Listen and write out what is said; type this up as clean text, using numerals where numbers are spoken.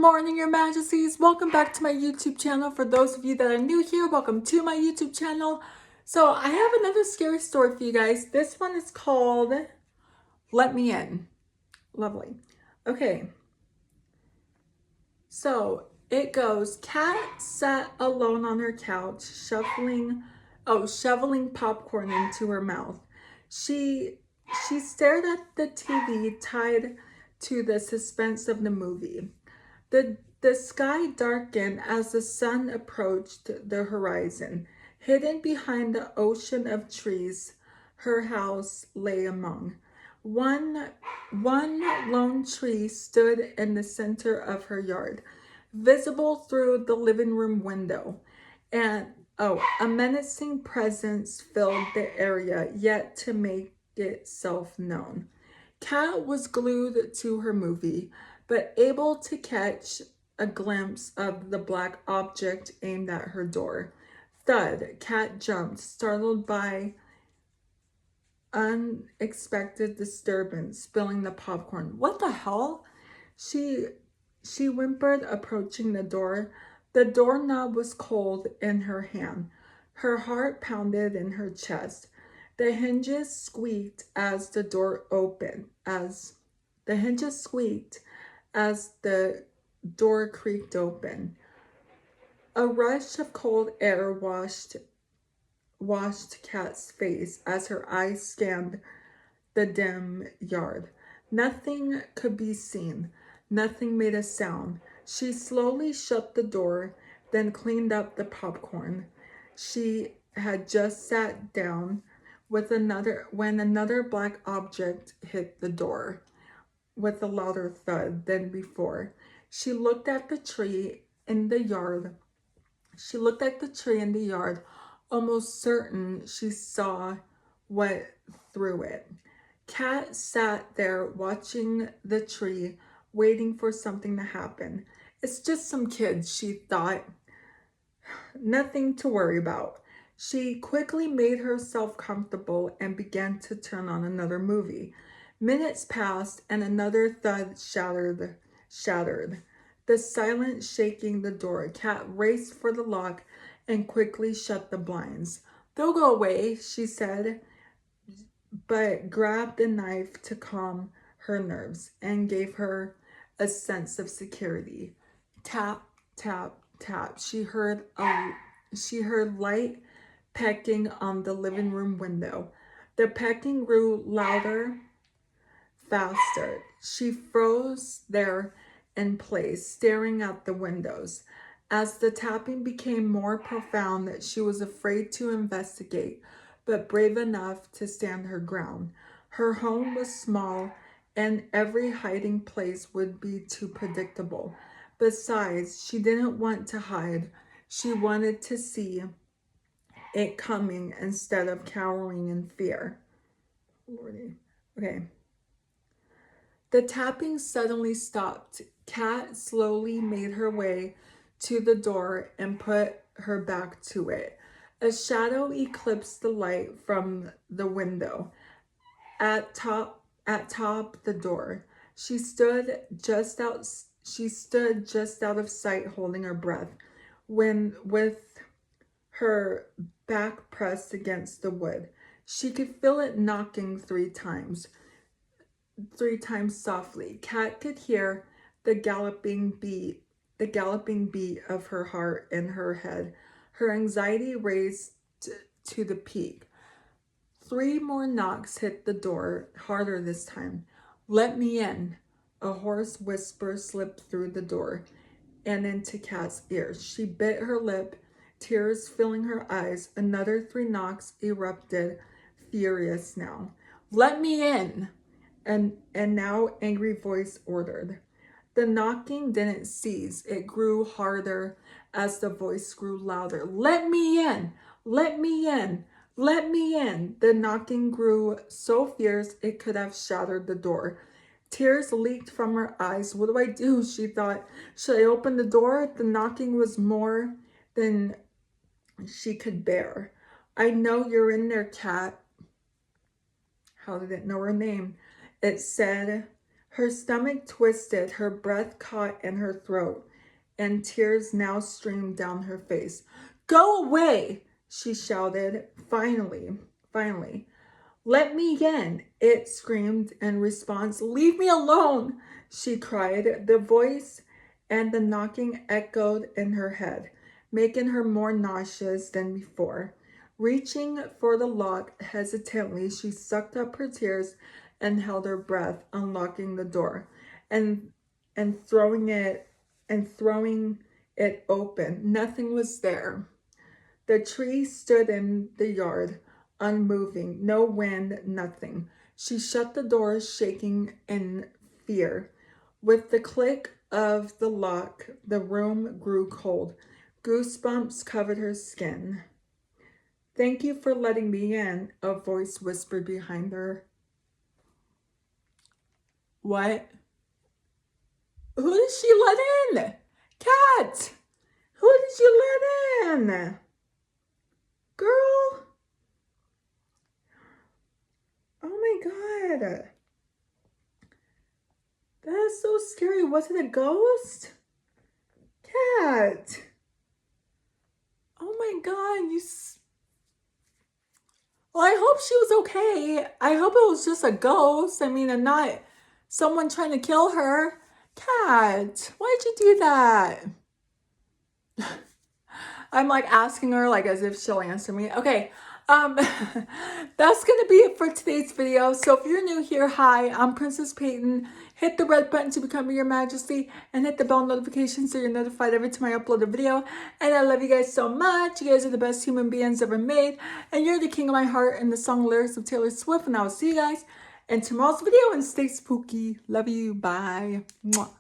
morning, your majesties. Welcome back to my YouTube channel. For those of you that are new here, welcome to my YouTube channel. So I have another scary story for you guys. This one is called Let Me In. Lovely. Okay. So it goes, Cat sat alone on her couch, shoveling popcorn into her mouth. She stared at the TV, tied to the suspense of the movie. The sky darkened as the sun approached the horizon. Hidden behind the ocean of trees, her house lay among. One, one lone tree stood in the center of her yard, visible through the living room window. And a menacing presence filled the area, yet to make itself known. Kat was glued to her movie, but able to catch a glimpse of the black object aimed at her door. Thud, Kat jumped, startled by unexpected disturbance, spilling the popcorn. What the hell? She whimpered, approaching the door. The doorknob was cold in her hand. Her heart pounded in her chest. The hinges squeaked as the door opened, as the hinges squeaked as the door creaked open. A rush of cold air washed Kat's face as her eyes scanned the dim yard. Nothing could be seen. Nothing made a sound. She slowly shut the door, then cleaned up the popcorn. She had just sat down when another black object hit the door with a louder thud than before. She looked at the tree in the yard. She looked at the tree in the yard, almost certain she saw what threw it. Kat sat there watching the tree, waiting for something to happen. It's just some kids, she thought. Nothing to worry about. She quickly made herself comfortable and began to turn on another movie. Minutes passed and another thud shattered. The silence shaking the door. Kat raced for the lock and quickly shut the blinds. They'll go away, she said, but grabbed a knife to calm her nerves and gave her a sense of security. Tap, tap, tap. She heard light pecking on the living room window. The pecking grew louder, faster. She froze there in place, staring at the windows. As the tapping became more profound, she was afraid to investigate, but brave enough to stand her ground. Her home was small, and every hiding place would be too predictable. Besides, she didn't want to hide. She wanted to see it coming instead of cowering in fear. Lordy. Okay. The tapping suddenly stopped. Kat slowly made her way to the door and put her back to it. A shadow eclipsed the light from the window. At top the door. She stood just out of sight, holding her breath, when with her back pressed against the wood. She could feel it knocking three times softly. Kat could hear the galloping beat of her heart in her head. Her anxiety raised to the peak. 3 more knocks hit the door, harder this time. Let me in. A hoarse whisper slipped through the door and into Kat's ears. She bit her lip, tears filling her eyes. Another 3 knocks erupted, furious now. Let me in. And now angry voice ordered. The knocking didn't cease. It grew harder as the voice grew louder. Let me in! Let me in! Let me in! The knocking grew so fierce it could have shattered the door. Tears leaked from her eyes. What do I do? She thought. Should I open the door? The knocking was more than she could bear. I know you're in there, Kat. How did it know her name? It said Her stomach twisted, her breath caught in her throat, and tears now streamed down her face. Go away, she shouted. Finally. Let me in, it screamed in response. Leave me alone, she cried. The voice and the knocking echoed in her head, making her more nauseous than before. Reaching for the lock hesitantly, she sucked up her tears and held her breath, unlocking the door and and throwing it open. Nothing was there. The tree stood in the yard, unmoving, no wind, nothing. She shut the door, shaking in fear. With the click of the lock, the room grew cold. Goosebumps covered her skin. Thank you for letting me in, a voice whispered behind her. What? Who did she let in? Cat! Who did you let in? Girl? Oh my god. That is so scary. Was it a ghost? Cat. Oh my god, well, I hope she was okay. I hope it was just a ghost. I mean, and not someone trying to kill her. Cat, why'd you do that? I'm like asking her like as if she'll answer me. Okay, that's gonna be it for today's video. So if you're new here, hi, I'm Princess Peyton. Hit the red button to become Your Majesty and hit the bell notification so you're notified every time I upload a video. And I love you guys so much. You guys are the best human beings ever made. And you're the king of my heart and the song lyrics of Taylor Swift. And I will see you guys in tomorrow's video and stay spooky. Love you. Bye. Mwah.